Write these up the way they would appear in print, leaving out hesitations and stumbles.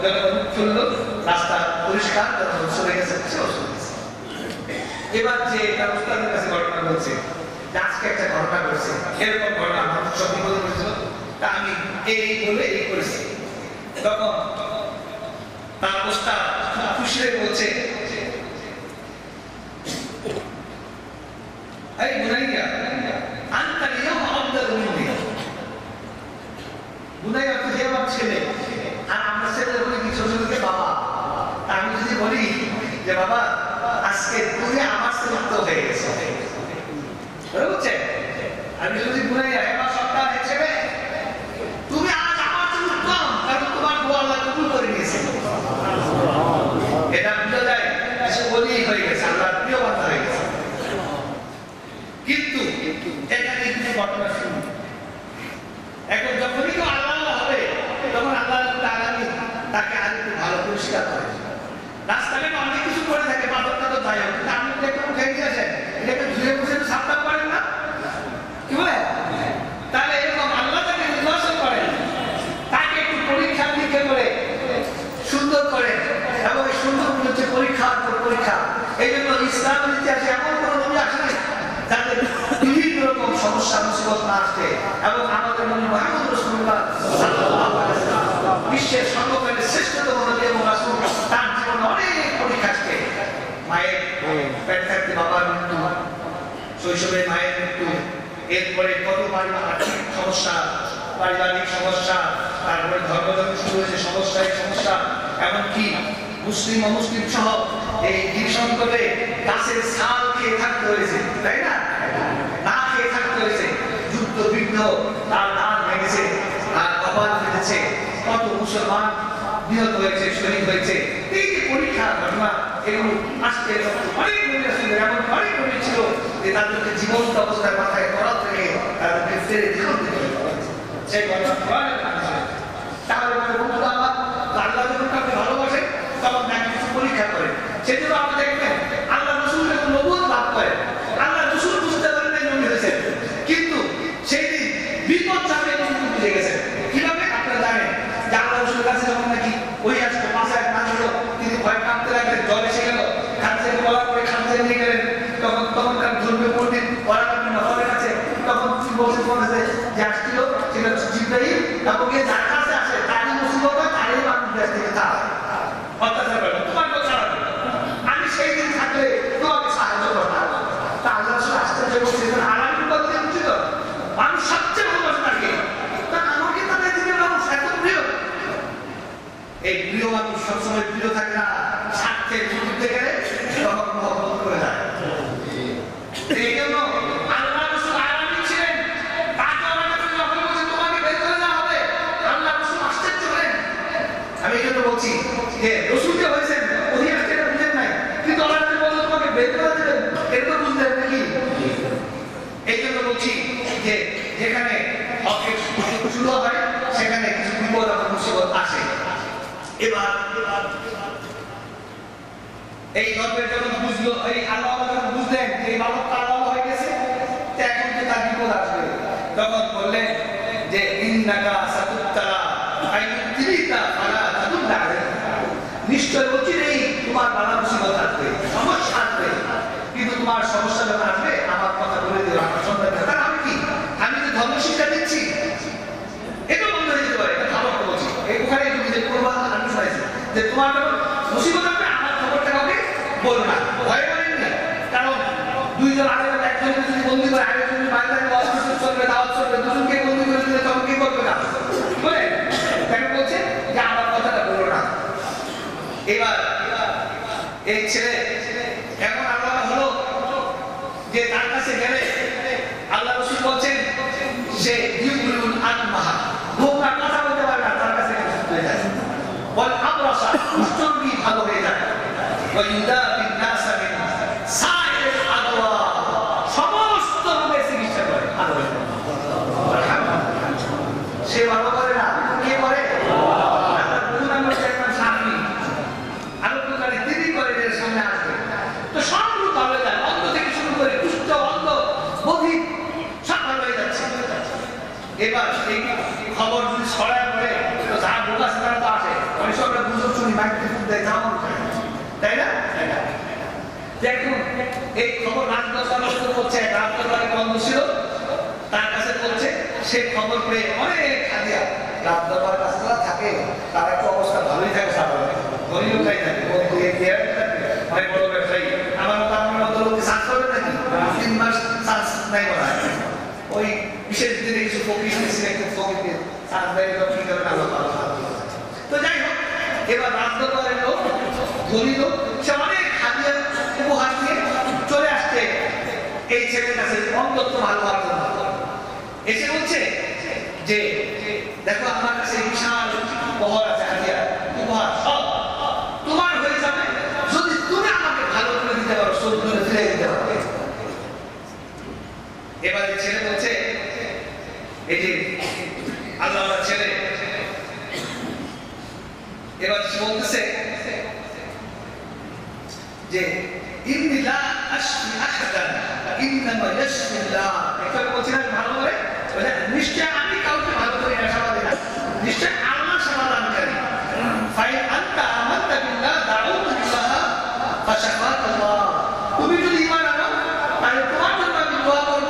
যখন চলল রাস্তা পরিষ্কার, তখন চলে গেছে। এবার যে উস্তাদের কাছে ঘটনা বলছে, আজকে একটা ঘটনা ঘটছে, এরকম ঘটনা মানুষ সব বিপদে পড়েছিল, তা আমি এই বলে এই করেছি। তখন তার উস্তাদ খুশি হয়ে বলছে, এই বুনাইয়া আনতা লিয়াউমা আফদালু মিন্নি, বুনাইয়া তুই আমার ছেলে, আর আমরা ছেলে বলি কি ছোটকে বাবা। আমি যদি বলি যে বাবা আজকে তুমি আমার ছেলে হয়ে গেছে, বুঝছেন? আমি যদি বুনাইয়া এবার সপ্তাহ ছেলে তুমি আজ আমার চেয়ে উত্তম, কারণ তোমার দোয়া আল্লাহ কবুল করে নিয়েছে। এটা বুঝা যায় সে বলি হয়ে গেছে, আল্লাহ প্রিয় বান্দা হয়ে গেছে। কিন্তু এখানে কিছু ঘটনা শুনুন। এখন যখনই কেউ আল্লাহ হবে, তখন আল্লাহ তাকে আর একটু ভালো পরিষ্কার করে। রাস্তাঘাটে অনেক কিছু করে থাকে, পাথরটা তো যাই হোক, কিন্তু আপনি একটা উঠে দিয়েছেন, এটাকে ধুয়ে বসে সাফ করেন না, কি বলে? তাহলে এরকম আল্লাহ তাকে নির্বাচন করেন, তাকে একটু পরীক্ষা নিরীক্ষা করে সুন্দর করে, এবং এই সুন্দর হচ্ছে পরীক্ষার পর পরীক্ষা। এই জন্য ইসলামের ইতিহাসে এমন কোন নবী আসে যাদের বিভিন্ন রকম সমস্যা মুসিবত না আসে, এবং আমাদের নবী মুহাম্মদ রাসূলুল্লাহ সাল্লাল্লাহু আলাইহি ওয়াসাল্লাম বিশ্বের সর্বকালের শ্রেষ্ঠতম নবী এবং রাসূল, তার জীবনে অনেক পরীক্ষা আসে। মায়ের পেট থাকতে বাবার মৃত্যু, শৈশবে মায়ের মৃত্যু, এরপরে কত আর্থিক সমস্যা, পারিবারিক সমস্যা, তারপরে ধর্মজগৎ শুরু হয়েছে সমস্যা, এই সমস্যা, এমনকি মুসলিম অমুসলিম সহ এই সংকটে গাছের ছাল খেয়ে থাকতে হয়েছে, তাই না? না খেয়ে থাকতে হয়েছে, যুদ্ধ বিগ্রহ, তার দান ভেঙেছে, তার কপাল ফেলেছে, কত মুসলমান নিহত হয়েছে, শহীদ হয়েছে। এই যে পরীক্ষা ঘটনা, এগুলো আসতে অনেক নবী রাসূল এমন অনেক নবী ছিল যে তাদেরকে জীবন্ত অবস্থায় মাথায় করাত রেখে তাদেরকে ফেরে জীবন দিতে হয়েছে। সেই ঘটনা কোরআনে আছে। তাহলে মানে বন্ধুরা আমার, আল্লাহ যখন কাউকে ভালোবাসে তখন তাকে কিছু পরীক্ষা করে। সেজন্য আপনি দেখবেন আল্লাহ রাসূল যখন নবুয়ত লাভ করেন, আল্লাহ রাসূল বুঝতে পারেন নাই নবী হয়েছেন, কিন্তু সেই দিন বিপদ চাপে নবী বুঝে গেছেন। কিভাবে? আপনারা জানেন যে আল্লাহ রাসূলের কাছে যখন নাকি ওই আসতো, পাশায় না ছিল, তিনি ভয় কাঁপতে লাগলেন, জ্বর এসে গেল, খানসাকে বলার পরে খানসাকে নিয়ে গেলেন। তখন তার ধর্মীয় পণ্ডিত ওরাকার কাছে তখন বলতে বলেছে যে আসছিল সেটা জিব্রাইল, এবং যার কাছে আসে তারই মুসিবত হয়, তারই মানুষ দেশ থেকে তাড়ায়, অত্যাচার করে, তোমাকে ছাড়াবে। আমি সেই দিন থাকলে তোমাকে সাহায্য করতাম। তা আল্লাহ রাসূল আশ্চর্য বলছে, আলাদা বিপদ দিয়ে উচিত মানুষ সবচেয়ে ভালোবাসে তাকে, তা আমাকে তাদের দিকে মানুষ এত প্রিয়। এই প্রিয় মানুষ সবসময় প্রিয় থাকে না, স্বার্থের বিরুদ্ধে গেলে তখন মহব্বত করে যায়। এই জন্য আল্লাহ রাসূল আলামিন ছিলেন, তাকে আমাকে যখন বলছে তোমাকে বের করে দেওয়া হবে, আল্লাহ রাসূল আশ্চর্য হলেন। আমি এই জন্য বলছি যে রাসূল যে হয়েছেন ওহি আসছে এটা বুঝেন নাই, কিন্তু আল্লাহ রাসূল বলল তোমাকে বের করে দেবেন, এটা তো বুঝলেন নাকি? এই জন্য বলছি যে যেখানে হকের শুরু হয় সেখানে কিছু বিপদ এবং মুসিবত আসে। এবার এই গল্পের যখন বুঝলো, এই আল্লাহ যখন বুঝলেন যে এই বালকটা আল্লাহ হয়ে গেছে, এখন যে তার বিপদ আসবে, তখন বললেন যে ইন্নাকা সাতুত্তারা আইয়ুতিরিকা ফালা তাদুল্লা আলাইহি, নিশ্চয় অচিরেই তোমার বালা মুসিবত আসবে, সমস্যা আসবে, কিন্তু তোমার সমস্যা যখন আসবে আমার কথা বলে দিও, আমার সন্তান কথা। আমি কি, আমি যে ধর্ম শিক্ষা দিচ্ছি এটা বন্ধ হয়ে যেতে পারে, এটা ভালো বলছি। এই ওখানে তুমি যে কোরবান আমি শুনেছি যে তোমার যখন মুসিবত আসবে আমার খবরটা কাউকে বলবো না, ভয় করেন না। কারণ দুইজন আরেকজন একজনকে যদি বন্দি করে আরেকজন বাইরে ওয়াজ চলবে, দাওয়াত চলবে, দুজনকে বন্দি করে দিলে তখন কি করবে না বলে তাকে বলছে যে আমার কথাটা বলো না। এবার এই ছেলে এখন আল্লাহ হলো যে তার কাছে গেলে আল্লাহ রাসূল বলছেন সে ইউবুল আনমাহা, গোমরা কথা বলতে পারে না, তার কাছে হয়ে যায়। বল আবরাসা, কুষ্ঠরোগী ভালো হয়ে যায়। ওয়াইদাবিন নাসা মিন সাইরিল আদওয়া, সমস্ত রোগের চিকিৎসা করে, ভালো হয়ে যায়। সে ভালো করে না, কে করে? আল্লাহ গুনাহগার একজন স্বামী আলোচনায় তিনি করে এর সামনে আসবে, তো সব রোগ ভালো হয়ে যায়, অন্ধ থেকে শুরু করে কুষ্ঠ, অন্ধ, বধির সব ভালো হয়ে যাচ্ছে। এবার এই খবর যদি ছড়ায় পড়ে তো যারা বোকা আছে তারা তো আসে, অনেক সময় সে খবর পেয়ে অনেক হাদিয়া রাত দরবার কাছে যারা থাকে তার একটা অবস্থা ভালোই থাকে, সাধারণ ধনী লোকাই থাকে, অনেক বড় ব্যবসায়ী। আমার মতো আপনার মতো লোককে চাষ করবে নাকি? 3 মাস চাষ নাই বলা হয়। ওই বিশেষ দিনে কিছু ফকির একটু ফকিরকে চাষ দেয়, কি করে আলো ভালো। তো যাই হোক, এবার রাত দরবারের লোক, ধনী লোক, সে অনেক হাদিয়া উপহার নিয়ে চলে আসছে এই ছেলের কাছে অন্তত ভালো হওয়ার জন্য। এসে বলছে যে দেখো আমার কাছে বিশাল উপহার আছে, হাদিয়া উপহার সব তোমার হয়ে যাবে যদি তুমি আমাকে ভালো করে দিতে পারো, সব করে ফিরে দিতে পারো। এবার ছেলে বলছে, এই যে আল্লাহ ছেলে, এবার সে বলতেছে যে ইন্নী লা আশফি আহাদান ইন্নামা ইয়াশফি আল্লাহ। এটা বলছিলেন ভালো করে, নিশ্চয় আমি কাউকে ভালো করে নেশাবাদ দিই না, নিশ্চয় আল্লাহ সমাধানকারী। ফাইন আনতা আমানতা বিল্লাহ দাউতু বিল্লাহ ফাশাফাক আল্লাহ। তুমি যদি ঈমান আনো তাহলে তোমার জন্য আমি দোয়া করব,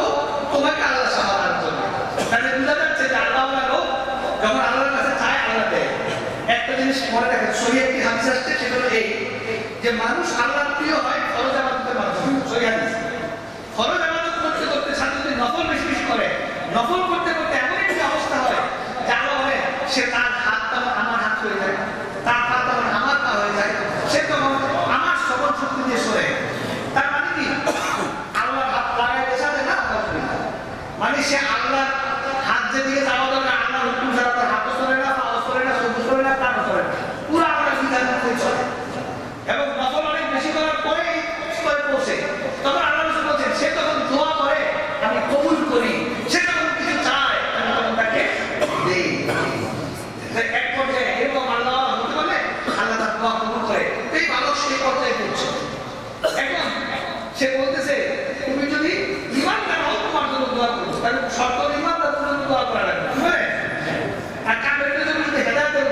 তোমাকে আল্লাহ সমাধান করবে। তাহলে বুঝা যাচ্ছে যে আল্লাহ লোক যখন আল্লাহর কাছে চায় আল্লাহ দেয়। একটা জিনিস মনে রাখেন, সহি একটি হাদিস আসছে, সেটা হলো এই যে মানুষ আল্লাহর প্রিয় হয় ফরজ ইবাদতের মাধ্যমে। সহি হাদিস, ফরজ ইবাদত করতে করতে সাথে যদি নফল বেশি বেশি করে, নফল করতে করতে এমন একটি অবস্থা হয় যে আল্লাহ বলে সে তার হাত তখন আমার হাত হয়ে যায়, তার পা তখন আমার পা হয়ে যায়, সে তখন আমার সকল শক্তি দিয়ে সরে। তার মানে কি? আল্লাহর হাত লাগাই দেশাতে না, মানে সে আল্লাহর হাত যেদিকে যাওয়া দরকার, আল্লাহর হুকুম ছাড়া তার হাতও চলে না, পাও চলে না, চোখও চলে না, কানও চলে না, পুরো আমরা বিধান মতোই চলে। এবং নফল অনেক বেশি করার পরে স্তরে পৌঁছে, তখন আল্লাহ রাসূল বলছেন সে তখন দোয়া করে আমি কবুল করি, সে তখন কিছু চায় আমি তখন তাকে দেই। এক পর্যায়ে এরকম আল্লাহ হতে পারলে আল্লাহ তার দোয়া কবুল করে। এই বালক সেই পর্যায়ে পৌঁছে। এখন সে বলতেছে তুমি যদি ঈমানদার হও তোমার জন্য দোয়া করবো, কারণ শর্ত ঈমানদার জন্য দোয়া করা লাগবে, বুঝলেন? আর কাফেরদের জন্য যদি হেদায়েত দেব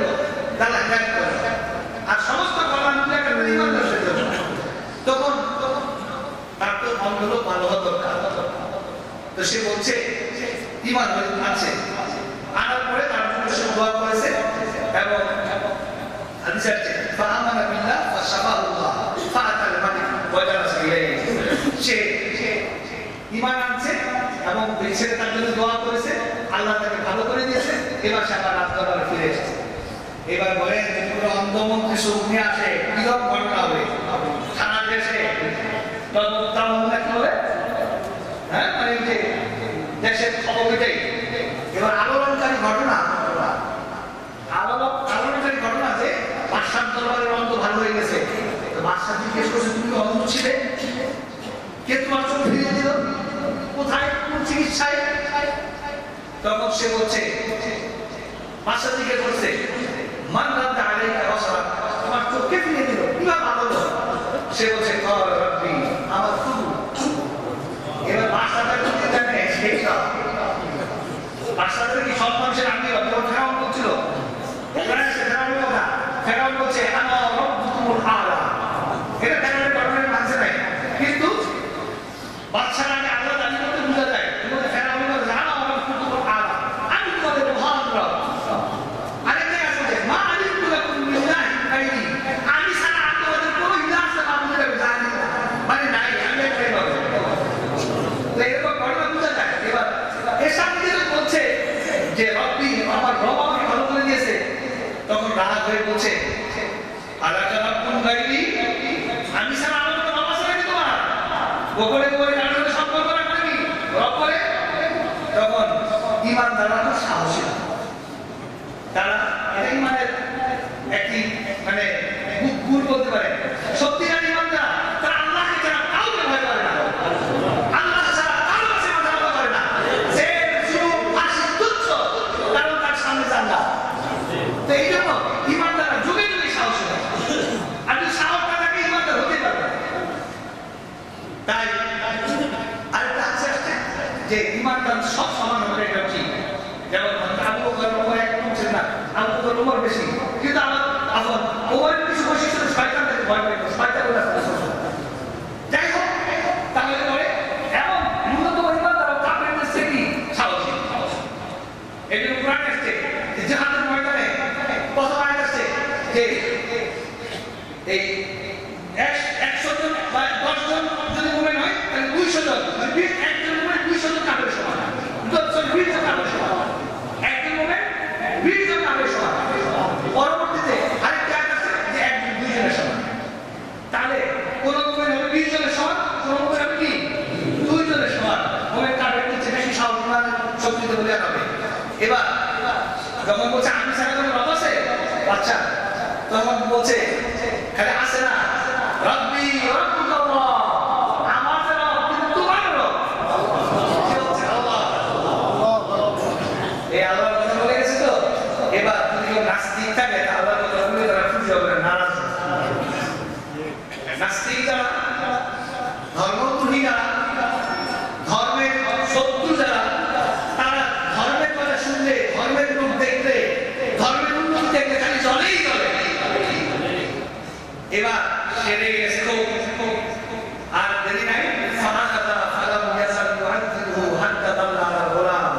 তাহলে হেদায়েত করবে, আর সমস্ত কল্যাণ দিলে কাফের ঈমানদারের জন্য। তখন তার তো অন্তত ভালো হওয়া দরকার। তো সে বলছে ঈমান আছে, আনার পরে তার জন্য সে দোয়া করেছে এবং হাদিস আছে ফাআমানা বিল্লাহ ফাশাফাহুল্লাহ ফাআতাল মালিক ওয়া জালাসা ইলাইহি। সে ঈমান আনছে এবং সে তার জন্য দোয়া করেছে, আল্লাহ তাকে ভালো করে দিয়েছে। এবার সে আবার রাত দরবারে ফিরে এসেছে। এবার বলেন পুরো অন্ধমন্ত্রী সুখ নিয়ে আসে, কিরকম ঘটনা হবে? থানা দেশে কি হবে? হ্যাঁ, মানে যে দেশের খবর এটাই। এবার আলোড়নকারী ঘটনা, আলোড়নকারী ঘটনা যে বাদশার দরবারের অন্ধ ভালো হয়ে গেছে। তো বাদশা জিজ্ঞেস করছে তুমি অন্ধ ছিলে, কে তোমার চোখ ফিরিয়ে দিল, কোথায়, কোন চিকিৎসায়? তখন সে বলছে, বাদশা জিজ্ঞেস করছে মান রাদ্দা আলাইকা বাসারাক, তোমার চোখকে ফিরিয়ে দিল, কিভাবে ভালো হলো? সে বলছে ক্বালা রাব্বি আমার প্রভু। এবার বাদশাটা কি জানে? সেইটা বাদশাদের কি সব মানুষের আগে ফেরাউন বলছিল, ফেরাউন বলছে আনা রাব্বুকুমুল আলা। এটা ফেরাউনের গঠনের মানছে নাই, কিন্তু বাদশার আগে আল্লাহ দাবি করতে বোঝা যায়। ফেরাউন বলছে আনা রাব্বুকুমুল আলা, আমি তোমাদের মহান রব। আরেকটা আছে মা আলিমতু লাকুম বিল্লাহি গায়রি, আমি ছাড়া তোমাদের কোনো ইলাহ আছে না, আমি জানি মানে নাই, আমি একটাই রব। তো এরকম ঘটনা বোঝা যায়। এবার এর সামনে বলছে যে রব্বি আমার রব আমাকে ভালো করে দিয়েছে, তখন রাগ হয়ে বলছে আলাকা রাব্বুন গায়রি, আমি ছাড়া আমার কোনো রব আছে নাকি তোমার? গোপনে গোপনে কারোর সাথে সম্পর্ক রাখবে নাকি রব করে? তখন ঈমানদাররা খুব সাহসী, তারা এটা ঈমানের একটি মানে গুণ বলতে পারে। সত্যিকার ঈমানদার তারা আল্লাহকে ছাড়া কাউকে ভয় করে না, আল্লাহ ছাড়া কারোর কাছে মাথা নত করে না। সে জুলুম ফাঁসি তুচ্ছ, কারণ তার সামনে আল্লাহ। তো এই জন্য ঈমানদাররা যুগে যুগে সাহসী হয়, আর যদি সাহস না থাকে ঈমানদার হতে পারবে না। তাই আরেকটা আছে যে ঈমানদার সব সমান হবে, এটা ঠিক। যেমন আবু বকর একদম ছিল না, আবু যে এই 100 জন বা 10 জন যদি মুভমেন্ট হয় তাহলে 200 জন একজন মুভমেন্ট 200 জন কাপড়ের সমান 20 জন কাপড়ের সমান একজন মুভমেন্ট 20 জন কাপড়ের সমান পরবর্তীতে আরেকটা আছে যে একজন 2 জনের সমান তাহলে কোন মুভমেন্ট হবে 20 জনের সমান কোন মুভমেন্ট হবে কি 2 জনের সমান মুভমেন্ট কাপড়ের নিচে বেশি সাবধান শক্তিতে বলে হবে এবার যখন বলছে আমি ছাড়া কোনো রব আছে বাচ্চা তখন বলছে খালি আসে না রব্বি রব্বুকাল্লাহ আমার রব কিন্তু তোমার রব কি হচ্ছে আল্লাহ এই আল্লাহর কথা বলে গেছে তো এবার যদি নাস্তিক থাকে আল্লাহর কথা বলে তারা খুশি হবে নারাজ নাস্তিক যারা ধর্মদ্রোহী যারা ধর্মের শত্রু যারা তারা ধর্মের কথা শুনলে ধর্মের রূপ দেখলে ধর্মের উন্নতি দেখলে খালি চলেই চলে এবার সেরে গেছে আর দেরি নাই ফাহাদাতা ফালাম ইয়াসাল ইউআযিবহু হাত্তা তাল্লা আলা গোলাম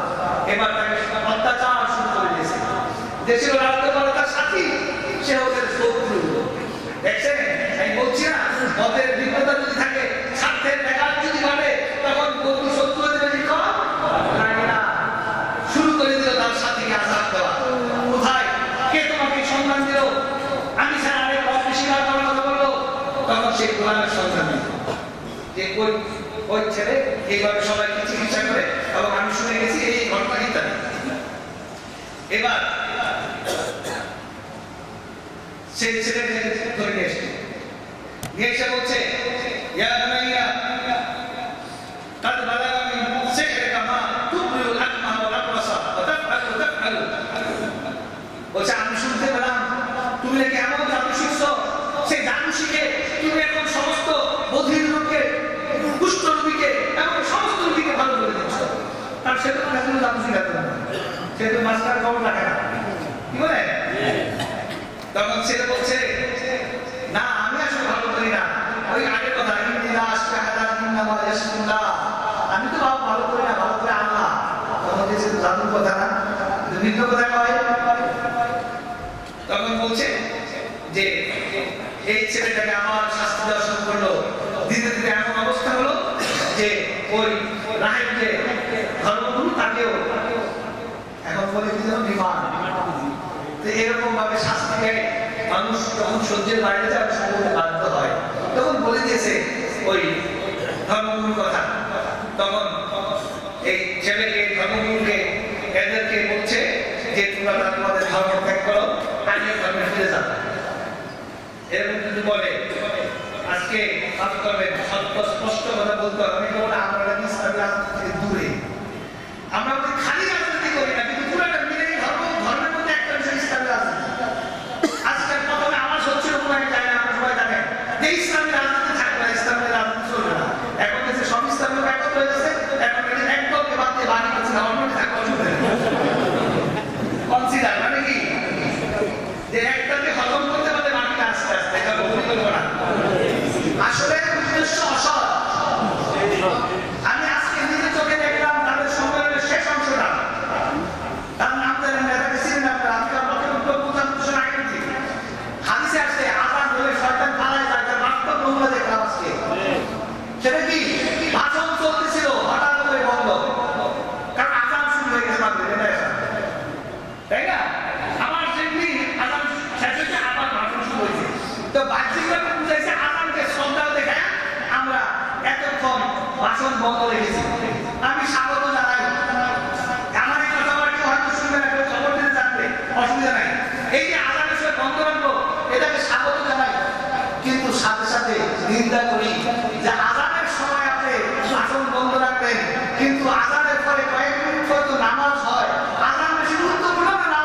এবার তাকে অত্যাচার শুরু করে দিয়েছে দেশের রাজত্ব তার সাথী সে ওদের শত্রু দেখছেন আমি বলছি না ওদের বিপদা যদি থাকে স্বার্থের ব্যাঘাত যদি ঘটে তখন বন্ধু শত্রু হতে বেশি কম না শুরু করে দিল তার সাথীকে আঘাত দেওয়া কোথায় কে তোমাকে সম্মান দিল আমি ছাড়া আরেক অস্বীকার করার কথা বললো তখন সেই কোরআনের সন্ধান দিল যে ওই ছেলে এইভাবে সবাইকে চিকিৎসা করে এবং আমি শুনে গেছি এই ঘটনা ইত্যাদি এবার সেই ছেলেকে ধরে নিয়ে এসছে নিয়ে এসে বলছে ইয়া বুনাইয়া قد بلغ من سحرك ما تبرئ الأكمه والأبرص وتفعل বলছে আমি শুনতে পেলাম তুমি নাকি এমন জাদু শিখছো সেই জাদু শিখে তুমি এখন সমস্ত বধির লোককে কুষ্ঠ রোগীকে এবং সমস্ত রোগীকে ভালো করে দিচ্ছ কারণ সে তো কোনো জাদু শিখাতে না সে তো মাস্টার খবর রাখে না কি বলে তখন ছেলে বলছে না আমি আসলে ভালো করি না ওই আগের কথা আমি তো ভালো করি না ভালো করে আল্লাহ তখন যে জাদুর কথা না ভিন্ন কথা কয় তখন বলছে যে এই ছেলেটাকে আমার শাস্তি দেওয়া শুরু করলো ধীরে ধীরে এমন অবস্থা হলো যে ওই রাহেব যে ধর্মগুরু তাকেও এখন বলে কি যেন বিমান তো এরকম ভাবে শাস্তি দেয় মানুষ যখন সহ্যের বাইরে যাওয়ার সম্পর্কে বাধ্য হয় তখন বলে দিয়েছে ওই ধর্মগুরুর কথা তখন এই ছেলেকে ধর্মগুরুকে এদেরকে বলছে যে তোমরা তোমাদের ধর্ম ত্যাগ করো আগে ধর্মে ফিরে যাও এরকম যদি বলে আজকে কাজ করবেন সত্য স্পষ্ট কথা বলতে হবে অনেকে বলে আমরা ইসলামী রাজনীতি থেকে দূরে আমরা খালি রাজনীতি করি না কিন্তু পুরোটা মিলে ধর্মের মধ্যে একটা বিষয় ইসলামী রাজনীতি আজকাল প্রথমে আমার হচ্ছিল কোনো জানি না আমরা সবাই জানেন যে ইসলামী রাজনীতি থাকবে না ইসলামী রাজনীতি চলবে না এখন হচ্ছে সব ইসলামী লোক একত্র হয়ে যাচ্ছে এখন একদমকে বাদ দিয়ে বাকি হচ্ছে না অন্য থাকবে কনসিডার মানে কি যে একটাকে হজম করতে পারলে বাকিটা আস্তে আস্তে এটা বলি করবো না আসলে উদ্দেশ্য অসৎ আমি আজকে নিজের চোখে দেখলাম তাদের সম্মেলনের শেষ অংশটা তার নাম জানেন নেতাকে চিনেন আপনারা আজকাল বছর আগে থেকে হাদিসে আসছে আজান হলে শয়তান পালায় যায় তার বাস্তব নমুনা দেখলাম আজকে সেটা কি ভাষণ চলতেছিল হঠাৎ করে বন্ধ কারণ আজান শুরু হয়ে গেছে মাত্র তাই না আবার যেমনি আজান শেষ হয়েছে আবার ভাষণ শুরু হয়েছে তো বাহ্যিকভাবে বুঝাইছে আজানকে শ্রদ্ধা দেখায় আমরা এতক্ষণ ভাষণ বন্ধ রেখেছি আমি স্বাগত জানাই আমার এই কথাবার্তা হয়তো শুনবে না কেউ খবর দিতে জানবে অসুবিধা নাই এই যে আজানের সময় বন্ধ রাখবো এটাকে স্বাগত জানাই কিন্তু সাথে সাথে নিন্দা করি যে আজানের সময় আপনি ভাষণ বন্ধ রাখবেন কিন্তু আজানের পরে কয়েক মিনিট হয়তো নামাজ হয় আজান বেশি গুরুত্বপূর্ণ না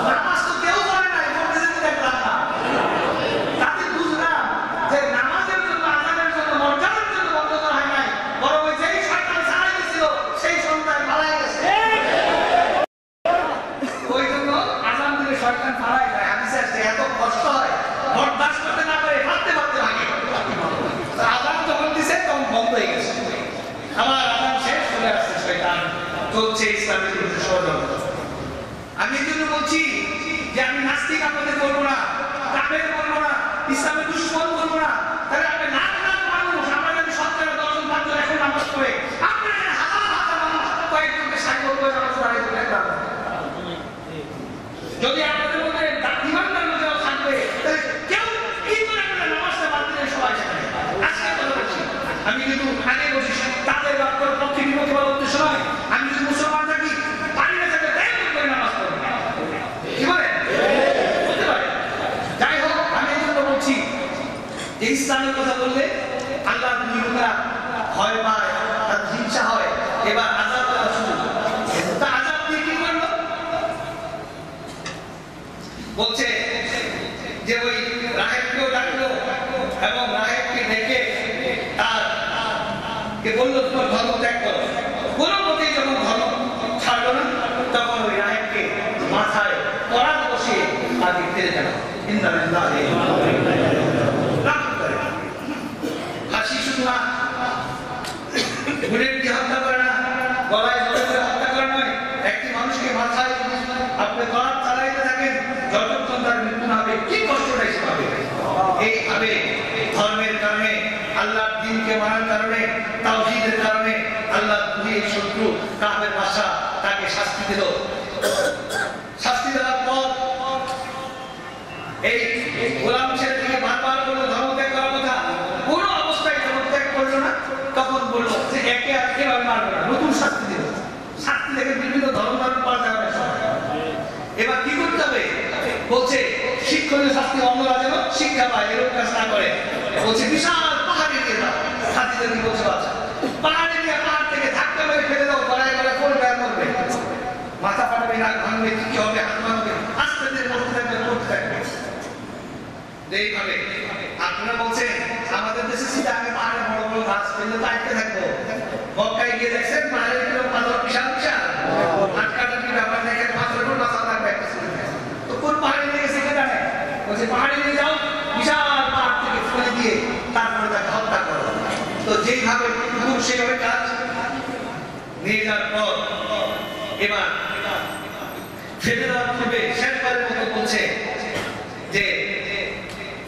নামাজ তো কেউ করে নাই মধ্যে যেতে দেখলাম না তাতে বুঝলাম যে নামাজের জন্য আজানের জন্য মর্যাদার জন্য বন্ধ করা হয় নাই বরং ওই যেই শয়তান চালাই দিয়েছিল সেই সন্তান পালাই গেছে ওই জন্য আজান দিলে শয়তান পালাই যায় হাদিসে আসছে এত কষ্ট হয় বরদাস্ত করতে না পারে ভাবতে ভাবতে ভাগে আজান যখন দিছে তখন বন্ধ হয়ে গেছে আমার আজান শেষ চলে আসছে শয়তান চলছে ইসলামের বিরুদ্ধে ষড়যন্ত্র আমি এই জন্য বলছি যে আমি নাস্তিক আপনাদের ইসলামের দুশ্মন করবো না, তাহলে আপনি লাখ লাখ মানুষ, আমরা যদি 17-10 5 এখন নামাজ পড়ে, আপনি হাজার হাজার মানুষ কয়েকজনকে সাক্ষর করে নামাজ পড়াই দিলেন না। যদি আপনাদের মধ্যে ইমানদার মধ্যে থাকবে, তাহলে কেউ কি করে নামাজটা বাদ দিলে সবাই সেখানে। আজকে কথা বলছি, আমি কিন্তু আগে বলছি তাদের বাক্যের পক্ষে বিপক্ষে বলার উদ্দেশ্য নয়। আমি যদি মুসলমান থাকি, পারি না থাকলে তাই করে নামাজ পড়বো, কি বলে বলতে পারে। যাই হোক, আমি এই জন্য বলছি যে ইসলামের কথা বললে আল্লাহর নিয়মটা ভয় পায়, তার হিংসা হয়। এবার আযাব দেওয়া শুরু, তা আযাব দিয়ে কি করলো বলছে যে ওই রাহেবকেও ডাকলো এবং রাহেবকে ডেকে তারকে বললো তোমার ধর্ম ত্যাগ করো। কোনো মতেই যখন ধর্ম ছাড়লো না, তখন ওই রাহেবকে মাথায় কড়া বসিয়ে আগে ফেলে গেল। হাসি শুধু না, বুলেট দিয়ে হত্যা করে না, গলায় জড়িয়ে ধরে হত্যা করে নয়, একটি মানুষকে মাথায় আপনি গলা চালাইতে থাকেন যতক্ষণ তার মৃত্যু না হবে, কি কষ্টটা এসে পাবে। এইভাবে ধর্মের কারণে, আল্লাহর দ্বীনকে মানার কারণে, তাওহীদের কারণে আল্লাহর দুই শত্রু কাফের বাদশা তাকে শাস্তি দিল। শাস্তি দেওয়ার পর এই গোলাম ছেলেটিকে বারবার বললো ধর্ম ত্যাগ করার কথা, কোনো অবস্থায় ধর্ম ত্যাগ করলো না। তখন বললো যে একে আর এভাবে মারবে না, নতুন শাস্তি দিল। শাস্তি দেখে বিভিন্ন ধর্ম পাল্টা হবে। এবার কি করতে হবে বলছে, শিক্ষণীয় শাস্তি অন্যরা যেন শিক্ষা পায়, এরকম কাজ না করে। বলছে বিশাল পাহাড়ে দিয়ে দাও। হাতিদের কি বলছে বাচ্চা, পাহাড়ে দিয়ে পাহাড় থেকে ধাক্কা মেরে ফেলে দাও, গলায় গলায় পড়বে আর মরবে, মাথা ফাটবে, নাক ভাঙবে, কি হবে, হাত ভাঙবে, আস্তে ধীরে মরতে থাকবে, মরতে থাকবে। এইভাবে আপনারা বলছেন আমাদের দেশে সিধা আগে পাহাড়ে বড় বড় গাছ ফেললে তো আটকে থাকবো। মক্কায় গিয়ে দেখছেন পাহাড়ে পাথর বিশাল বিশাল, আটকাটাটি ব্যাপার নেই, পাথরের উপর বাঁচা থাকবে একটা। তো কোন পাহাড়ে নিয়ে গেছে এটা জানে, বলছে পাহাড়ে নিয়ে যাও, বিশাল পাহাড় থেকে ফেলে দিয়ে তারপরে তাকে হত্যা করো। তো যেইভাবে কুকুর সেভাবে কাজ নিয়ে যাওয়ার পর এবার ফেলে দেওয়ার পূর্বে শেষবারের মতো বলছে যে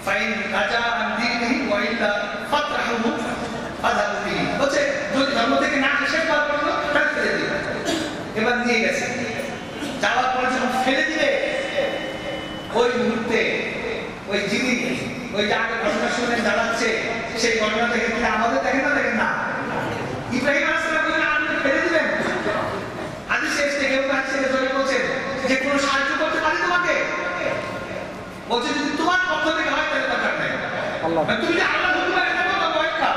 ফাইন রাজা আনদিহি ওয়া ইল্লা ফাতরাহু ফাযহাবু বিহি, বলছে যদি ধর্ম থেকে না শেষবার করলো তাহলে ফেলে দিবে। এবার নিয়ে গেছে, যাওয়ার পরে যখন ফেলে দিবে, ওই মুহূর্তে ওই যিনি ওই যে আগে ঘটনা শুনে জানাচ্ছে, সেই ঘটনা থেকে তিনি আমাদের দেখেন না, দেখেন না, ইব্রাহিম আলাইহিস সালাম বলেন আপনি ফেলে দিবেন। হাদিসে এসে কেউ কাছে ধরে বলছেন যে কোনো সাহায্য করতে পারি তোমাকে, বলছে যদি তোমার পক্ষ থেকে হয় তাহলে দরকার নেই, তুমি যে আল্লাহ হুকুম এটা বলো বয়কা,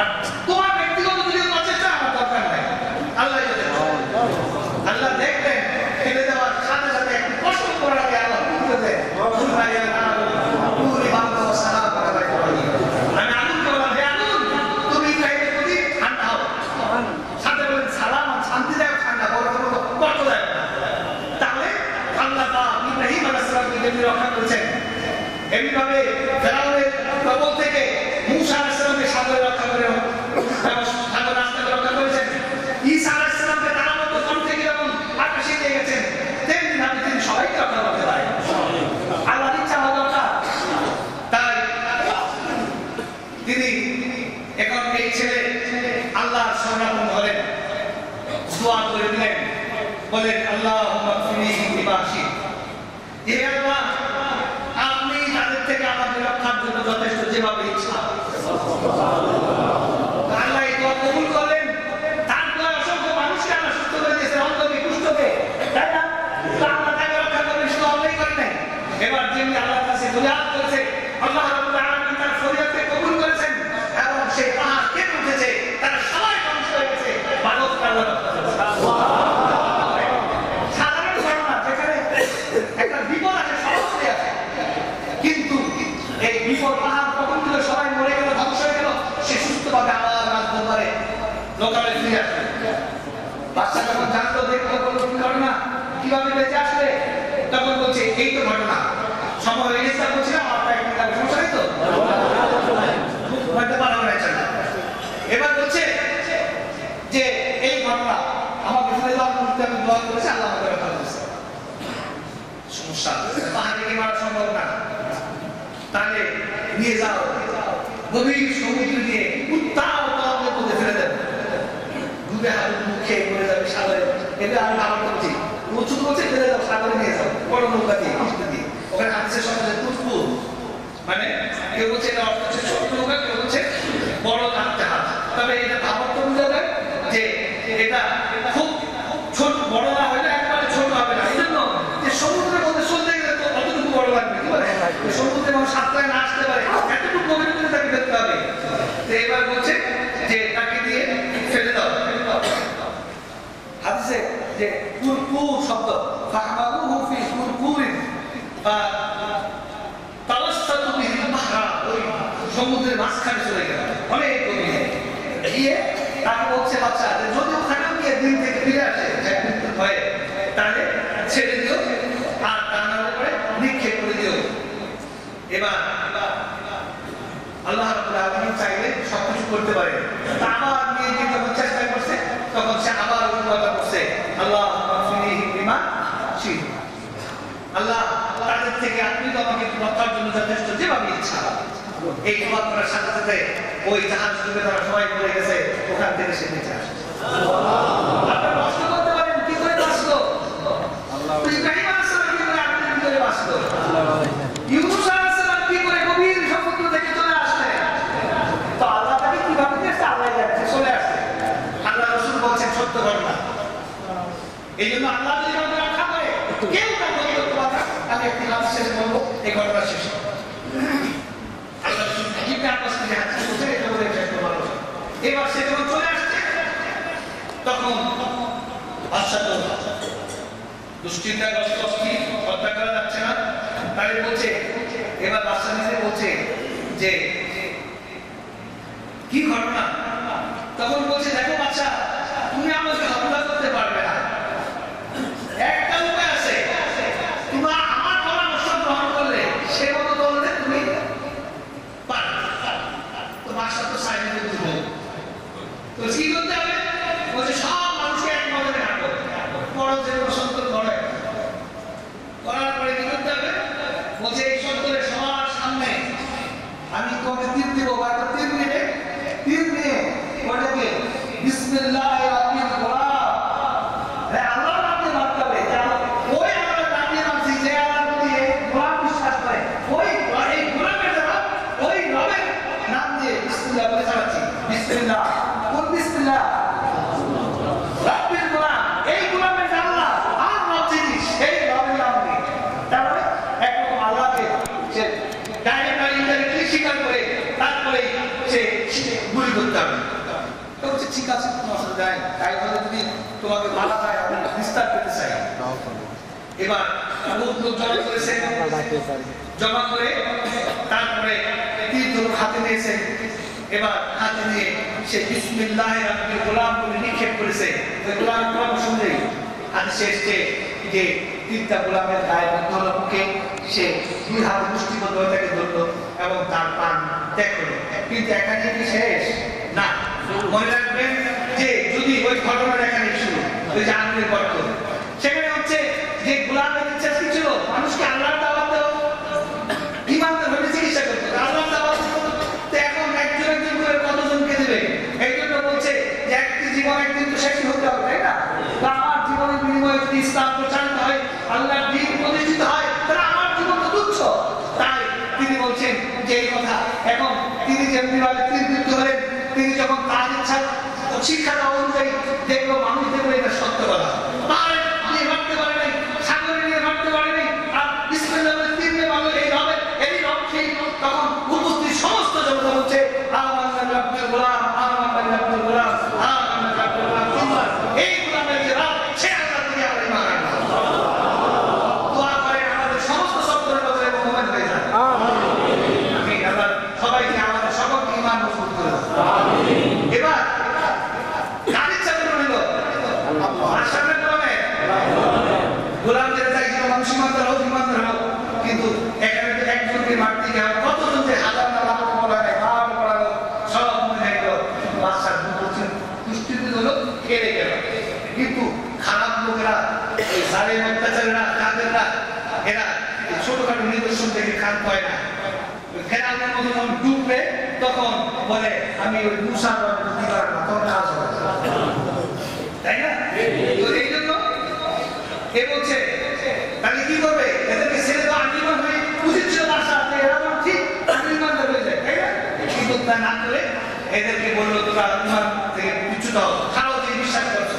আর তোমার ব্যক্তিগত যদি প্রচেষ্টা আমার দরকার নেই, আল্লাহ আল্লাহ দেখবেন ফেলে দেওয়ার সাথে সাথে একটু কষ্ট করার আগে আল্লাহ হুকুম দেয়, আমি আগুনকে বললাম হে আগুন তুমি ইব্রাহিমের প্রতি ঠান্ডা হও, সাথে বলেন সালাম শান্তিদায়ক ঠান্ডা, বড় বড় কষ্টদায়ক। তাহলে আল্লাহ ইব্রাহিম আলাইহিস সালামকে যেমনি রক্ষা করেছেন, এমনিভাবে ফেরাউনের কবল থেকে মূসা আলাইহিস সালামকে সাগরে রক্ষা করে, সাগর রাস্তাকে রক্ষা করেছেন। ঈসা আলাইহিস সালামকে তার মতো কোন থেকে যেমন আকাশে নিয়ে গেছেন, তেমনি ভাবে তিনি সবাইকে রক্ষা করতে পারেন। আল্লাহর ইচ্ছা হওয়া দরকার। তাই তিনি এখন এই ছেলে আল্লাহর শরণাপন্ন হলেন, দোয়া করে দিলেন, বলেন আল্লাহুম্মা ফিনি বিবাসি, হে আল্লাহ আপনি তাদের থেকে আমাদের রক্ষার জন্য যথেষ্ট, যেভাবে ইচ্ছা। আল্লাহ এই দোয়া কবুল করলেন। তারপর অসংখ্য মানুষকে আল্লাহ সুস্থ করে দিয়েছেন, অন্ধকে কুষ্ঠকে, তাই না? আল্লাহ তাকে রক্ষা করবেন, শুধু আল্লাহই করেন নাই। এবার যিনি আল্লাহর কাছে ফরিয়াদ করেছে, আল্লাহ রাব্বুল আলামিন তার ফরিয়াদকে কবুল করেছেন এবং সেই পাহাড় কেটে উঠেছে, তারা সবাই ধ্বংস হয়ে গেছে। মানব আল্লাহ সাধারণ ঘটনা, যেখানে একটা বিপদ আছে সহজে আছে, কিন্তু এই বিপদ পাহাড় কখন দিল, সবাই মরে গেল, ধ্বংস হয়ে গেল, সে সুস্থভাবে আবার রাজদরবারে লোকালে ফিরে আসবে। বাচ্চা যখন জানতো, দেখলো, বললো কি ঘটনা, কিভাবে বেঁচে আসবে, তখন বলছে এই তো ঘটনা, সময় হয়ে গেছে, বলছিলাম আপনার একটু সমস্যা নেই তো, হয়তো পারা হয়েছে না। এবার বলছে যে এই ঘটনা আমাকে ফিরে যাওয়ার মুহূর্তে আমি দোয়া করেছি, আল্লাহ আমাকে রক্ষা করেছে। সমস্যা পাহাড়ে কি মারা সম্ভব না, তাহলে নিয়ে যাও গভীর সমুদ্র দিয়ে উত্তাল তরঙ্গের মধ্যে ফেলে দেবে, ডুবে হালুর মুখে পড়ে যাবে সাগরে। এটা আমি আমার করছি, উঁচু করছে ফেলে যাও, সাগরে নিয়ে যাও বড় নৌকা দিয়ে, কিস্তি দিয়ে। ওখানে হাদিসের সমাজে তুৎপুর, মানে কেউ বলছে এটা অর্থ হচ্ছে ছোট নৌকা, কেউ বলছে বড় জাহাজ। তবে এটা ভাবার্থ বোঝা যায় যে এটা খুব ছোট, বড় না হলে একবারে ছোট হবে না। এই জন্য যে সমুদ্রের মধ্যে চলতে গেলে তো অতটুকু বড় লাগবে, কি বলে সমুদ্রে মানুষ সাঁতরায় না আসতে পারে, এতটুকু গভীর করে তাকে ফেলতে হবে। তো এবার বলছে যে তাকে দিয়ে ফেলে দাও। হাদিসে যে কুরকুর শব্দ, ফাহমালুহু ফি কুরকুরিন তাওয়াসসাতু বিহিল বাহরা, ওই সমুদ্রের মাঝখানে চলে গেল অনেক গভীরে গিয়ে তাকে বলছে বাচ্চা যদি ওখানে গিয়ে দিন থেকে ফিরে আসে মৃত্যুর ভয়ে, তাহলে ছেড়ে দিও আর ডানার উপরে নিক্ষেপ করে দিও। এবার আল্লাহ রাব্বুল আলামিন চাইলে সবকিছু করতে পারে। আবার নিয়ে গিয়ে যখন চেষ্টা করছে তখন সে আবার অনুবাদ করছে আল্লাহুম্মা ফিনিহি বিমা শি'ত, আল্লাহ তাদের থেকে আপনি তো আমাকে রক্ষার জন্য যথেষ্ট, যেভাবে ইচ্ছা। এই দোয়া করার সাথে সাথে ওই জাহাজ ডুবে তারা সবাই পড়ে গেছে, ওখান থেকে সে বেঁচে আসে। আপনারা প্রশ্ন করতে পারেন কি করে বাঁচলো ইব্রাহিম আলাইহিস সালাম, কি করে আপনি কি করে বাঁচলো ইউনূস আলাইহিস সালাম, কি করে গভীর সমুদ্র থেকে চলে আসলেন? তো আল্লাহ তাকে কিভাবে দিয়েছে আল্লাহ জানে, চলে আসছে। আল্লাহ রাসূল বলেছেন সত্য ঘটনা। এই জন্য আল্লাহ যদি আমাদের রক্ষা করে কেউ তা করতে পারে না। আমি একটি লাভ শেষে বলবো, এই ঘটনা শেষ। এবার সে যখন চলে আসছে তখন বাদশা তো দুশ্চিন্তাগ্রস্ত, অস্থির, হত্যা করা যাচ্ছে না, তাই বলছে। এবার বাদশা নিজে বলছে যে কি ঘটনা? তখন বলছে দেখো বাদশা, তুমি আমাকে হত্যা করতে পারবে না, একটা উপায় আছে, তোমরা আমার পরামর্শ গ্রহণ করলে সে মতো করলে তুমি পারবে। তো বাদশা তো সাইলেন্ট হয়ে গেল। তো কি করতে হবে? বলছে সব মানুষকে এক নজরে রাখো, বড় যে বসন্ত করে করার পরে কি করতে হবে? বলছে এই সত্তরের সবার সামনে আমি তোমাকে তীর দিব, বা একটা তীর নিয়ে ওটাকে বিসমিল্লাহির রহমানির রহিম, আল্লাহর নামে মারতে হবে। ওই আল্লাহর নামে মারছি যে আল্লাহর প্রতি গোলাম বিশ্বাস করে, ওই এই গোলামের দ্বারা ওই রবের নাম দিয়ে বিসমিল্লাহ বলে চালাচ্ছি। বিসমিল্লাহ, কোন বিসমিল্লাহ? রব্বিল গোলাম, এই গোলামের আল্লাহ আর রব যিনি সেই রবের নাম দিয়ে। তারপরে একরকম আল্লাহকে সে ডাইরেক্টলি স্বীকার করে তারপরে সে গুলি করতে হবে। তো বলছে ঠিক আছে, কোনো অসুবিধা নেই, তাই বলে যদি তোমাকে মারা যায় আমি বিস্তার পেতে চাই। এবার লোক জমা করেছে, জমা করে তারপরে তীর ধনুক হাতে নিয়েছে। এবার হাতে নিয়ে সে বিসমিল্লাহির রহমানির গোলাম বলে নিক্ষেপ করেছে। ওই গোলামের পরামর্শ অনুযায়ী হাদিসে এসেছে যে তীরটা গোলামের গায়ে ধরল, মুখে সে দুই হাত মুষ্টিবদ্ধ হয়ে তাকে ধরলো এবং তার প্রাণ ত্যাগ করলো। কিন্তু এখানে কি শেষ না, মনে রাখবেন যে যদি ওই ঘটনার এখানে শুরু, ওই যে আগুনের গর্ত, সেখানে হচ্ছে যে গোলামের ইচ্ছা কি ছিল? মানুষকে আল্লাহর দাওয়াত দেওয়া, ইমানদার হয়ে চিকিৎসা করতে, আল্লাহর দাওয়াত দিত। তো এখন একজন একজন করে কতজনকে দেবে? এই জন্য বলছে যে একটি জীবন একদিন তো শেষ হতে হবে, তাই না? আমার জীবনের বিনিময়ে যদি ইসলাম প্রচারিত হয়, আল্লাহর দ্বীন প্রতিষ্ঠিত হয়, তাহলে আমার জীবন তো তুচ্ছ। তাই তিনি বলছেন যে এই কথা। এখন তিনি যেমনি ভাবে তীরবিদ্ধ হলেন, তিনি যখন তার ইচ্ছা শিক্ষা দেওয়া অনুযায়ী দেখলো মানুষ দেখলো এটা সত্য কথা, পাহাড়ে নিয়ে মারতে পারে নাই, সাগরে নিয়ে মারতে পারে নাই, আর বিসমিল্লাহ বলে তীর নিয়ে মারলো এই রবে, এই রব সেই। তখন উপস্থিত সমস্ত জনতা বলছে আমান্না বিরাব্বিল গোলাম, আমান্না বিরাব্বিল গোলাম, আমান্না বিরাব্বিল গোলাম। এই গোলামের যে রব, সে আল্লাহ থেকে আমরা ঈমান আনলাম। দোয়া করেন আমাদের সমস্ত সত্তরের বদলে মুমিন হয়ে যান। আমিন। আল্লাহ সবাইকে আমাদের সকলকে ঈমান মজবুত করে দেন। এবার কার ইচ্ছা পূরণ হলো? আশরাফের গোলামে গোলাম যেটা চাইছিল মানুষ ইমানদার হোক, ইমানদার হোক, কিন্তু এখানে তো একজনকে মারতে গিয়ে কতজন যে হাজার না লাখ বলা হয়, ভাব করা হলো, সব মনে হয়ে গেল। বাদশাহ দুষ্কৃতি হলো, খেলে গেল। কিন্তু খারাপ লোকেরা, এই জালেম অত্যাচারীরা, কাদেররা, এরা ছোটখাটো নিদর্শন থেকে কান পায় না। আগুনের মধ্যে যখন ডুববে তখন বলে আমি ওই মুসার দিবার না, তখন কাজ হবে, তাই না? এই জন্য এ বলছে তাহলে কি করবে? এদেরকে ছেড়ে দেওয়া আন্দোলন হয়ে উচিত ছিল তার সাথে, এরা ঠিক আন্দোলন হয়ে যায়, তাই না? কিন্তু তা না করে এদেরকে বললো তোমরা আন্দোলন থেকে পিছু দাও, খাও যে বিশ্বাস করছো।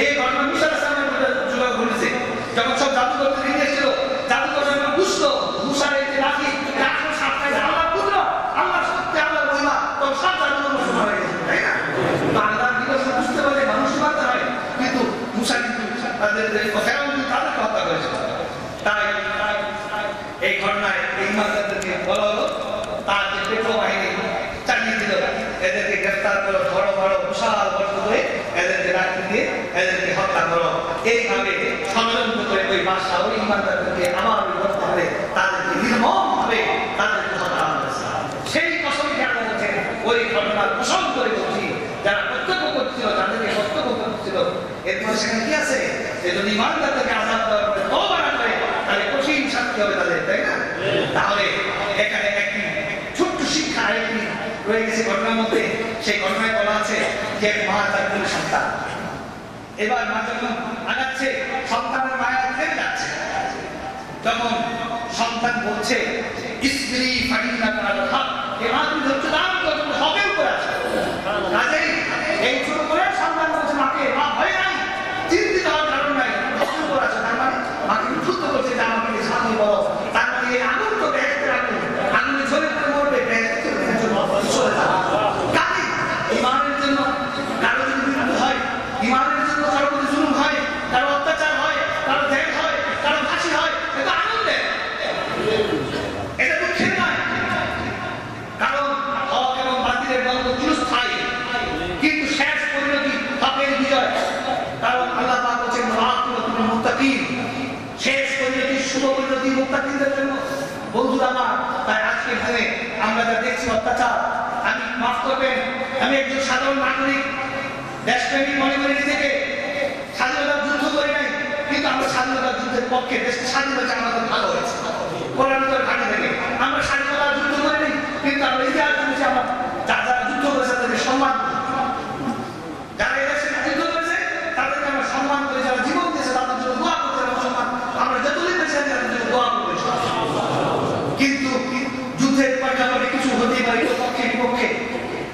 এই ঘটনা মুসার সামনে যুবক ঘটেছে, যখন সব জাদু করতে নিয়ে এসেছিল, জাদু করে বুঝতো মুসার এই যে রাখি আল্লাহ পুত্র, আল্লাহ সত্যি, আল্লাহ মহিমা, তো সব জাদু করবো সময় হয়ে গেছে, তাই না? আল্লাহ দিবস বুঝতে পারলে মানুষ মানতে হয়, কিন্তু মুসা কিন্তু তাদের তাদেরকে হত্যা করেছিল। তাই এই ঘটনায় এই ইমানদারদেরকে বলা হলো, তার যে পেটো বাহিনী চালিয়ে দিল, এদেরকে গ্রেফতার করো, বড় বড় বিশাল গর্ত করে এদেরকে রাখতে দিয়ে এদেরকে হত্যা করো। এইভাবে ষড়যন্ত্র করে ওই বাদশা ওই ইমানদারদেরকে আবার ওই গর্ত করে তাদেরকে নির্মমভাবে তাদেরকে হত্যা করেছে। সেই কসম কেন হচ্ছে ওই ঘটনার কসম করে বলছি, যারা প্রত্যক্ষ করছিল, যাদেরকে প্রত্যক্ষ করছিল, এরপরে সেখানে কি আছে? যে যদি ইমানদারদেরকে আযাব দেওয়ার পরে তওবা না করে, তাহলে কঠিন শাস্তি হবে তাদের, তাই না? তাহলে এখানে একটি ছোট্ট শিক্ষা একটি রয়ে গেছে ঘটনার মধ্যে। সেই ঘটনায় বলা আছে যে মা তার কোন সন্তান, এবার মা যখন আগাচ্ছে, সন্তানের মায়া থেমে যাচ্ছে, তখন সন্তান বলছে ইসবিরি ফাইন্নাকা আলাল হক, এ মা তুমি ধৈর্য ধারণ করো, তুমি হকের উপর আছো। কাজেই এই ছোট করে সন্তান বলছে মাকে, মা ভয় নাই, চিন্তিত হওয়ার কারণ নাই, হকের উপর আছো। তার মানে মাকে উদ্বুদ্ধ করছে যে আমাকে সাথে বলো, তার মানে এই আগুন তো বেহেশতে রাখবে, আগুনে ঝরে পড়ে মরবে, বেহেশতে চলে যাবে। কাজেই ইমানের জন্য কারো যদি মৃত্যু হয়, ইমানের জন্য কারো যদি জুলুম হয়, কারো অত্যাচার হয়, কারো ধ্যান হয়, কারো ফাঁসি হয়, এটা আনন্দের, এটা দুঃখের নয়। কারণ হক এবং বাতিলের দ্বন্দ্ব চিরস্থায়ী, কিন্তু শেষ পরিণতি হকের বিজয়। কারণ আল্লাহ পাক বলেছেন ওয়াকিবাতুল মুত্তাকিন, শেষ পরিণতি শুভ পরিণতি মুত্তাকিনদের জন্য। বন্ধুরা আমার, তাই আজকের দিনে আমরা যা দেখছি অত্যাচার, আমি মাফ করবেন, আমি একজন সাধারণ নাগরিক, দেশপ্রেমী মনে করি নিজেকে, স্বাধীনতার যুদ্ধ করি নাই, কিন্তু আমরা স্বাধীনতার যুদ্ধের পক্ষে, দেশকে স্বাধীন হয়েছে আমাদের ভালো হয়েছে, কোরআনের ঘাঁটি থেকে আমরা স্বাধীনতার যুদ্ধ করি নাই, কিন্তু আমরা ইতিহাস জুড়েছি, আমরা যারা যুদ্ধ করেছে তাদেরকে সম্মান করি, যারা এদেশে যুদ্ধ করেছে তাদেরকে আমরা সম্মান করি, যারা জীবন দিয়েছে তাদের জন্য দোয়া করতে আমরা সম্মান, আমরা যতদিন বেঁচে আছি তাদের জন্য দোয়া করেছি। কিন্তু যুদ্ধের প্রেক্ষাপটে কিছু হতেই পারে পক্ষে বিপক্ষে,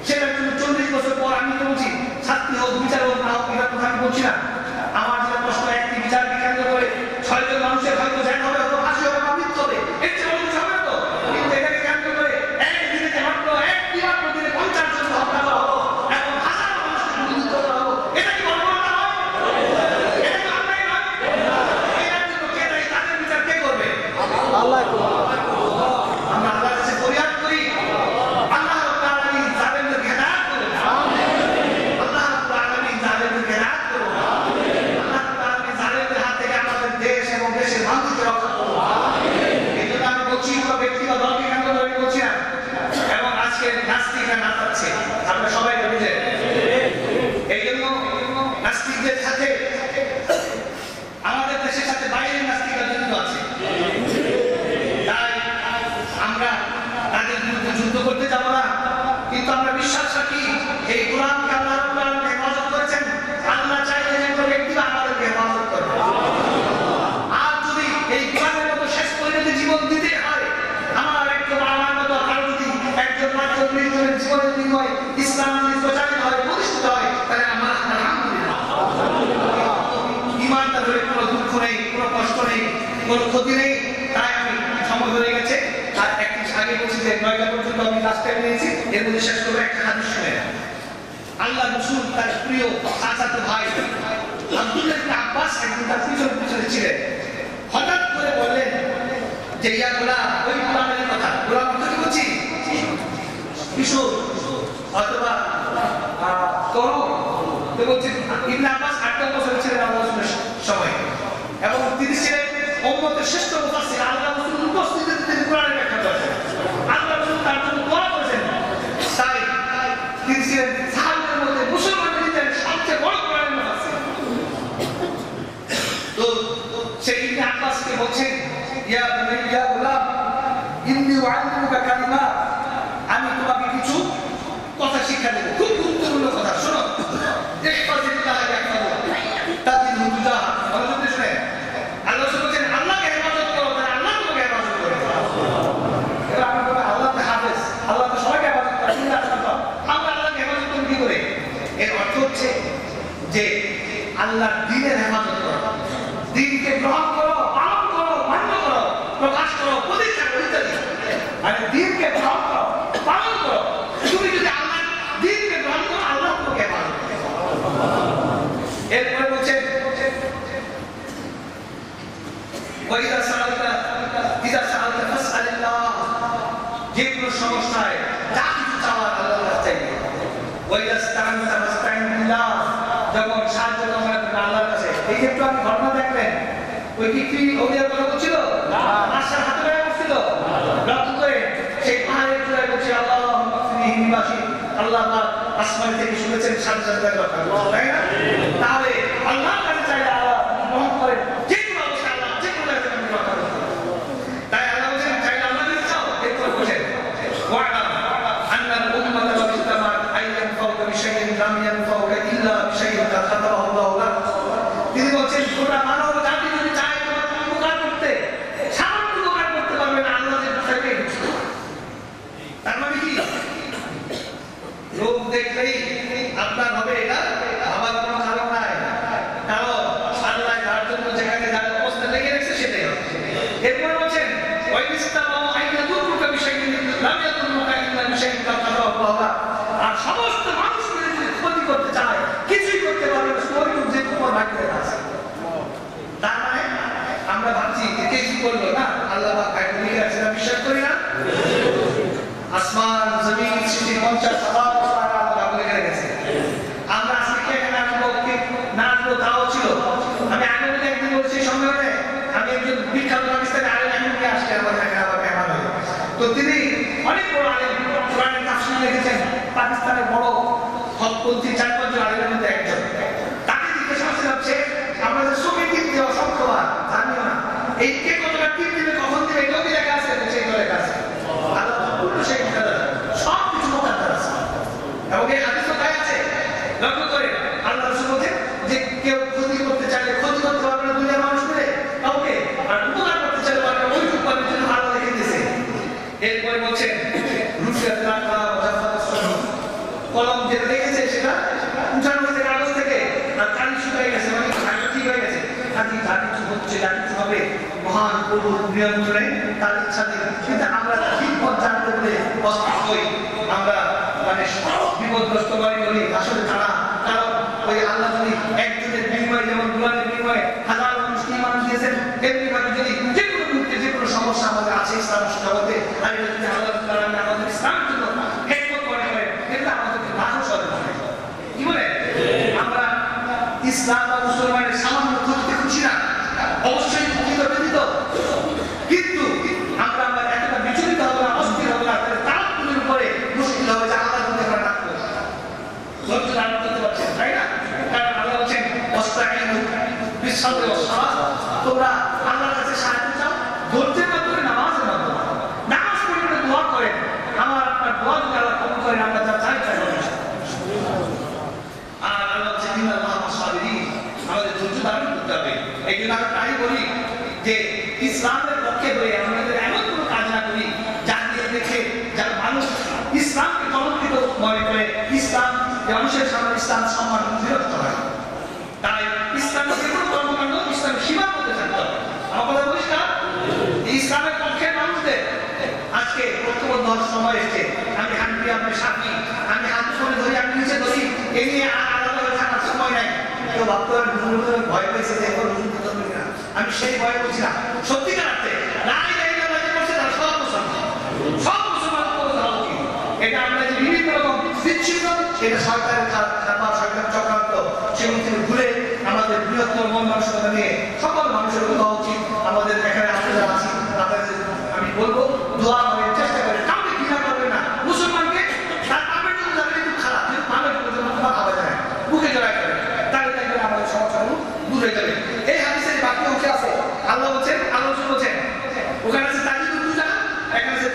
সেটার জন্য 40 বছর পর আমি তো বলছি শাস্তি হোক, বিচার হোক, না হোক, এটার কথা আমি বলছি না। আমার যেটা প্রশ্ন, একটি বিচারকে কেন্দ্র করে 6 জন মানুষের হয়তো জ্ঞান হবে, হয়তো ফাঁসি হবে, বা মৃত্যু হবে, এর চেয়ে বড় কিছু হবে তো। কিন্তু এটাকে কেন্দ্র করে একদিনে যে মাত্র একটি দিনে 50 জন হত্যা করা হলো এবং হাজার মানুষকে গুলিবিদ্ধ করা হলো, এটা কি গণহত্যা নয়? এটা কি অন্যায় নয়? এটার জন্য কে দায়ী? তাদের বিচার কে করবে? আল্লাহ করবে। আমরা আল্লাহর কাছে ফরিয়াদ করি, আল্লাহ রাব্বুল আলামিন জালেমদেরকে হেদায়েত করুন, আল্লাহ রাব্বুল আলামিন জালেমদেরকে হেদায়েত করুন, আল্লাহ রাব্বুল আলামিন জালেমদের হাত থেকে আমাদের দেশ এবং দেশের মানুষকে রক্ষা করুন। এই জন্য আমি বলছি, কোনো ব্যক্তি বা দলকে কেন্দ্র করে বলছি না। এবং আজকে নাস্তিকরা নাচাচ্ছে, আমরা সবাই বুঝে, এই জন্য নাস্তিকদের সাথে আমাদের দেশের সাথে বাইরের নাস্তিকরা জড়িত আছে। তাই আমরা তাদের বিরুদ্ধে যুদ্ধ করতে যাব না, কিন্তু আমরা বিশ্বাস রাখি এই কোরআনকে আল্লাহ রাব্বুল আলামিন হেফাজত করেছেন। আল্লাহ চাইলে যে কোনো ব্যক্তি আমাদেরকে হেফাজত করবে। আর যদি এই কোরআনের মতো শেষ পরিণতি জীবন দিতে হয়, আমার একজন আমার মতো কারো যদি একজন মাত্র 20 জনের জীবনের বিনিময়ে ইসলাম যদি প্রচারিত হয়, প্রতিষ্ঠিত হয়, তাহলে আমার আলহামদুলিল্লাহ, ইমানদার হয়ে কোনো দুঃখ নেই, কোনো কষ্ট নেই, কোনো ক্ষতি নেই। তাই আমি সময় হয়ে গেছে, আর একটি আগে বলছি যে 9টা পর্যন্ত আমি লাস্ট টাইম নিয়েছি, এর মধ্যে শেষ করবো একটা হাদিস শুনে। আল্লাহ রাসূল তার প্রিয় চাচাতো ভাই আব্দুল্লাহ ইবনে আব্বাস একদিন তার পিছনে ছিলেন, হঠাৎ করে বললেন যে ইয়া গোলাম, ওই গোলামের কথা, গোলাম কি বলছি, কিশোর অথবা তরুণ, তো বলছি ইবনে আব্বাস 8 বছর ছিলেন আল্লাহ রাসূলের সময়, এবং তিনি ছিলেন উম্মতের শ্রেষ্ঠ মুফাসসির। আল্লাহ রাসূল উপস্থিতিতে তিনি কোরআনের ব্যাখ্যা করেছেন, আল্লাহ রাসূল তার জন্য দোয়া করেছেন। তাই তিনি ছিলেন সাহাবীদের মধ্যে মুসলমানদের ইতিহাসে সবচেয়ে বড় কোরআনের মুফাসসির। তো সেই ইবনে আব্বাসকে বলছেন ইয়া গোলাম ইন্নী উআল্লিমুকা কালিমাত, আমি তোমাকে কিছু কথা শিক্ষা দেব, খুব গুরুত্বপূর্ণ কথা। শোনো, ইহফাজিল্লাহ ইয়াহফাযুক তাজিদহু তুজাহা। মনোযোগ দিয়ে শুনেন, আল্লাহ বলেছেন আল্লাহকে হেফাজত করো, তাহলে আল্লাহ তোমাকে হেফাজত করবে। এবার আমরা বলবো আল্লাহ তো হাফেজ, আল্লাহ তো সবাইকে হেফাজত করে, কিন্তু আমরা আল্লাহকে হেফাজত করি কি করে? এর অর্থ হচ্ছে যে আল্লাহর দ্বীনের হেফাজত করো, দ্বীনকে গ্রহণ করো, পালন করো, মান্য করো, প্রকাশ করো, প্রতিষ্ঠা করো ইত্যাদি। মানে দ্বীনকে গ্রহণ করো, পালন করো। তুমি যদি আল্লাহর দ্বীনকে গ্রহণ করো, আল্লাহ তোমাকে হেফাজত করবে। এরপরে বলছেন ওয়াইদা সাআলতা ইযা সাআলতা ফাসআলিল্লাহ, যে কোনো সমস্যায় যা কিছু চাওয়ার আল্লাহর কাছে চাইবে। ওয়াইদা ইসতাআনতা ফাসতাইন বিল্লাহ, যখন সাহায্য চাওয়ার আল্লাহর কাছে। এই যে একটু আমি ঘটনা দেখলেন, ওই কি ওদের কথা বলছিল না, আশার হাতে ধরে বসছিল লক্ষ্য করে সেই পাহাড়ের চূড়ায় বলছে আল্লাহুম্মা ফিহি নিবাসী, আল্লাহ পাক আসমান থেকে শুনেছেন, সাথে সাথে কথা বলছে, তাই না? তাহলে আল্লাহর কাছে চাইলে আল্লাহ গ্রহণ করেন, যে কোনো অবস্থায় আল্লাহ যে কোনো জায়গায় আপনি কথা বলতে। তাই আল্লাহ বলছেন চাইলে আল্লাহ কাছে চাও। এরপর বলছেন ওয়া'লাম আন্নাল উম্মাতা লাউ ইজতামা'আত আন ইয়ানফাউকা বিশাইইন লাম ইয়ানফাউকা ইল্লা বিশাইইন কাদ কাতাবাহু আল্লাহু লাক। তিনি বলছেন গোটা মানব জাতি যদি চায় তোমাকে উপকার করতে, সামান্য উপকার করতে পারবে না, আল্লাহ যে চাইবে। তার মানে কি? লোক দেখলেই আপনার হবে, এটা ভাবার কোনো কারণ নাই। কারণ আল্লাহ যার জন্য যেখানে যার অবস্থা লেগে রেখেছে সেটাই হবে। এরপর বলছেন ওয়াইস্তামাউ আইয়াদুরুকা বিশাইইন লাম ইয়াদুরুকা ইল্লা বিশাইইন কাদ কাতাবাহু আল্লাহু লাক। আর সমস্ত মানুষ মিলে যদি ক্ষতি করতে চায়, কিছুই করতে পারবে না, ওইটুকু যে তোমার ভাগ্যে আছে। তার মানে আমরা ভাবছি যে কিছু করলো না, আল্লাহ পাক ভাগ্যে লিখে আছে, বিশ্বাস করি না। আসমান জমিন সৃষ্টি 50,000 বছর আল্লাহ বলে রেখেছে। আমরা আজকে কে নাচবো, কে নাচবো তাও ছিল। আমি আগে বলে একদিন বলছি সম্মেলনে, আমি একজন বিখ্যাত পাকিস্তানি আলেম একজনকে আসলে আমার দেখা আবার মেহমান হলো। তো তিনি অনেক বড় আলেম, কোরআনের তাফসীর লিখেছেন, পাকিস্তানের বড় হকপন্থী 4-5 জন আলেমের মধ্যে একজন। তাকে জিজ্ঞেস করছিলাম, সে আমরা যে চোখে টিপ দিয়ে অসংখ্যবার জানিও না, এই কে কতটা টিপ দিবে, কখন দিবে, এটাও কি লেখা আছে? সেই লেখা আছে। আল্লাহ পূর্ণ সেই সব কিছু মোকাদ্দার আছে। এবং এই হাদিস কোথায় আছে লক্ষ্য করে আল্লাহ রাসূল বলেন যে কেউ ক্ষতি করতে চাইলে ক্ষতি করতে পারবে না দুনিয়ার মানুষ মিলে কাউকে, আর উপকার করতে চাইলে পারবে ওইটুকু পাবে, যেন আল্লাহ লিখে দিয়েছে। এরপরে বলছেন রুশিয়াত রাখা কলম যেটা লিখেছে সেটা উঠানো হয়েছে কাগজ থেকে, আর কালি শুকিয়ে গেছে, মানে ধারটা ঠিক হয়ে গেছে। কাজে যা কিছু হচ্ছে, যা কিছু হবে মহান প্রভুর নিয়ন্ত্রণে, তার ইচ্ছা দিয়ে। কিন্তু আমরা ঠিক পথ জানতে বলে অস্থির হই, আমরা মানে বিপদগ্রস্ত মনে করি। আসলে তারা, কারণ ওই আল্লাহ যদি একজনের বিনিময়ে, যেমন দুলানের বিনিময়ে হাজার মানুষকে ইমান দিয়েছেন, এমনি ভাবে যদি যে কোনো মুহূর্তে যে কোনো সমস্যা আমাদের আছে ইসলাম জগতে, আর এটা যদি আল্লাহ তাআলা আমাদের ইসলামের জন্য হেল্প মনে করেন, এটা আমাদেরকে মানুষ হবে। কি বলে আমরা ইসলাম বা মুসলমানের সামান্য ক্ষতিতে খুশি না, অবশ্যই ক্ষতি ব্যতীত, কিন্তু আমরা এতটা বিচলিত হবো না, অস্থির হবো না, তার উপরে মুশকিল হবে যে আল্লাহ যদি আমরা ডাকবো ধৈর্য ধারণ করতে পারছেন, তাই না? কারণ আল্লাহ বলছেন ওয়াস্তাঈনু বিস-সাবরি ওয়াস-সালাত, তোমরা আল্লাহর কাছে সাহায্য চাও ধৈর্যের মাধ্যমে, নামাজের মাধ্যমে। নামাজ পড়ে দোয়া করেন, আমার আপনার দোয়া যদি আল্লাহ কবুল করেন, আমরা যা চাই তাই হবে। আর আল্লাহ বলছেন ইন্নাল্লাহা মা'আস-সাবিরিন, আমাদের ধৈর্য ধারণ করতে হবে। এই জন্য আমরা তাই বলি যে ইসলামের পক্ষে হয়ে আমরা এমন কোনো কাজ না করি যাকে দেখে যার মানুষ ইসলামকে কলঙ্কিত মনে করে, ইসলাম মানুষের সামনে ইসলাম সম্মান বিরক্ত হয়। তাই ইসলামের যে কোনো কর্মকাণ্ড ইসলামের সীমার মধ্যে থাকতে হবে। আমার কথা বলিস না, ইসলামের পক্ষের মানুষদের আজকে ঐক্যবদ্ধ হওয়ার সময় এসছে। আমি হানফি, আপনি শাফি, আমি হাত করে ধরি, আমি নিচে ধরি, এই নিয়ে আর আলাদা হয়ে থাকার সময় নাই। কেউ ভাবতে পারে ভয় পেয়েছে যে আমি সেই ভয় বলছি না, সত্যিকার অর্থে এটা আমরা যে বিভিন্ন রকম বিচ্ছিন্ন, এটা সরকারের চক্রান্ত, সেগুলো থেকে ঘুরে আমাদের বৃহত্তর মন মানসিকতা নিয়ে সকল মানুষের হওয়া উচিত। আমাদের এখানে আপনারা আছি, আপনাদের আমি বলবো দোয়া করেন, চেষ্টা করেন, কাউকে ঘৃণা করবেন না। মুসলমানকে তার পাপের জন্য যাদের একটু খারাপ, কিন্তু পাপের জন্য খাওয়া যায় না, বুকে জড়াই করেন, তাহলে দেখবেন আমাদের সমস্যাগুলো দূর হয়ে যাবে। এই হাদিসের বাকি অংশে আছে আল্লাহ বলছেন, আল্লাহ বলছেন ওখানে আছে তাজিদু তুজাহা, এখানে আছে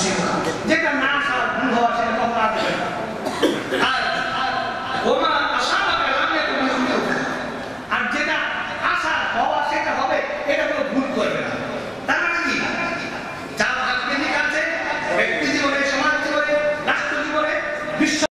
তুসিবুনা, যেটা না আসা ভুল হওয়া সেটা কখনো আসবে না। আর ওমা আসাবাকা লাম ইয়াকুন ইউখতিউ, আর যেটা আসা হওয়া সেটা হবে, এটা কোনো ভুল করবে না। তার মানে কি, যা ভাগ্যে লিখা আছে ব্যক্তি জীবনে, সমাজ জীবনে, রাষ্ট্র জীবনে, বিশ্ব